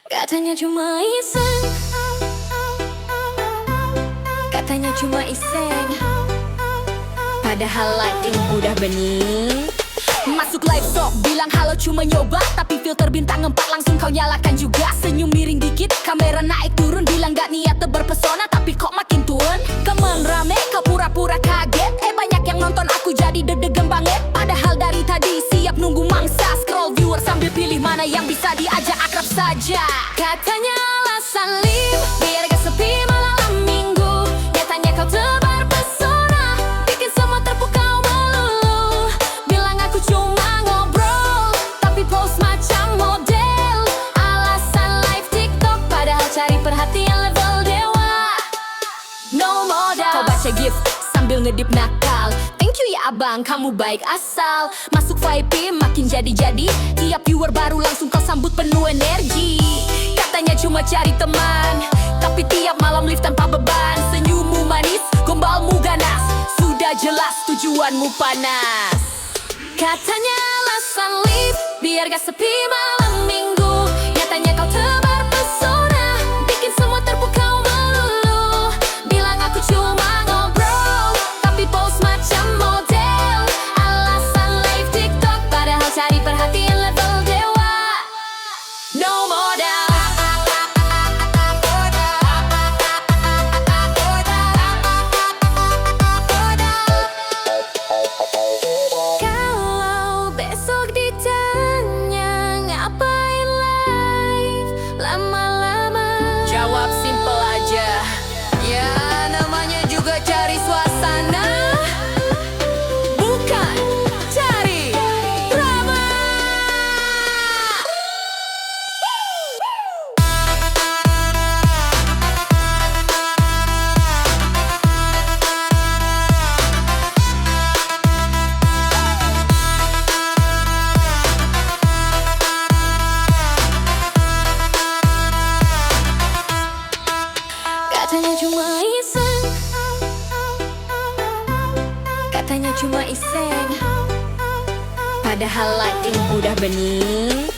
Katanya cuma iseng, katanya cuma iseng, padahal lighting udah bening. Masuk live sok, bilang halo cuma nyoba, tapi filter bintang 4 langsung kau nyalakan juga. Senyum miring dikit, kamera naik turun, bilang gak niat berpesona, tapi kok makin turun. Kemen rame, kau pura-pura kaget, banyak yang nonton aku jadi deg-degan banget. Padahal dari tadi siap nunggu mangsa, scroll viewer sambil pilih mana yang bisa diajak akrab saja. Katanya alasan live, biar gak sepi malam minggu. Nyatanya kau tebar pesona, bikin semua terpukau melulu. Bilang aku cuma ngobrol, tapi post macam model. Alasan live TikTok, padahal cari perhatian level dewa. No modal. Kau baca gift sambil ngedip nakal, thank you ya abang, kamu baik asal. Masuk VIP makin jadi-jadi, tiap viewer baru langsung kau sambut penuh energi. Katanya cuma cari teman, tapi tiap malam live tanpa beban. Senyummu manis, gombalmu ganas, sudah jelas tujuanmu panas. Katanya alasan live, biar gak sepi malam minggu. Nyatanya kau tebar pesona, bikin semua terpukau melulu. Bilang aku cuma ngobrol, tapi post macam model. Alasan live TikTok, padahal cari perhatian level dewa. No modal. Kalau besok ditanya ngapain live lama-lama, jawab simple aja, ya namanya juga cari suasana, bukan cari drama. Katanya cuma iseng, katanya cuma iseng, padahal lighting udah bening.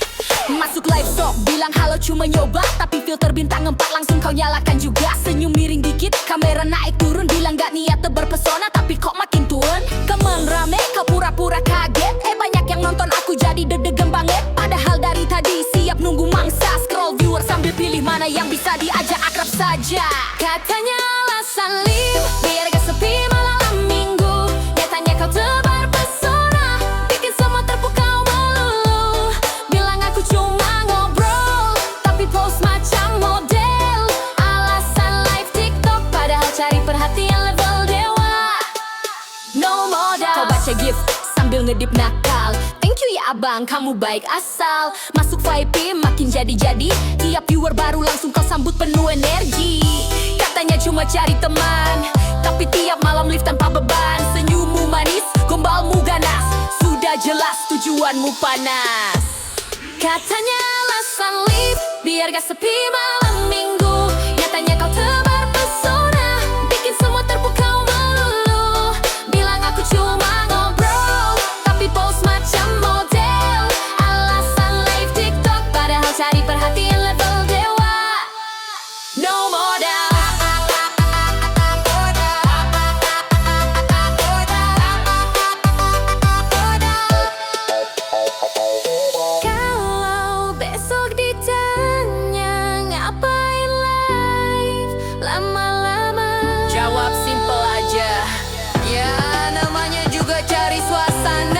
Masuk live sok, bilang halo cuma nyoba, tapi filter bintang 4 langsung kau nyalakan juga. Senyum miring dikit, kamera naik turun, bilang gak niat berpesona, tapi kok makin turun. Kemen rame, kau pura-pura kaget, banyak yang nonton aku jadi deg-degan banget. Padahal dari tadi siap nunggu mangsa, scroll viewer sambil pilih mana yang bisa diajak akrab saja. Katanya alasan live, biar gak sepi malam minggu. Nyatanya kau tebar pesona, bikin semua terpukau melulu. Bilang aku cuma ngobrol, tapi post macam model. Alasan live TikTok, padahal cari perhatian level dewa. No modal. Kau baca gift sambil ngedip nakal, thank you ya abang, kamu baik asal. Masuk VIP makin jadi-jadi, tiap viewer baru langsung kau sambut penuh energi. Katanya cuma cari teman, tapi tiap malam live tanpa beban. Senyummu manis, gombalmu ganas, sudah jelas tujuanmu panas. Katanya alasan live, biar gak sepi malam minggu. Nyatanya kau tebar pesona, bikin semua terpukau melulu. Bilang aku cuma ngobrol, tapi post macam model. Alasan live TikTok, padahal cari perhatian level dewa. No modal. Kalau besok ditanya ngapain live lama-lama, jawab simple aja, ya namanya juga cari suasana.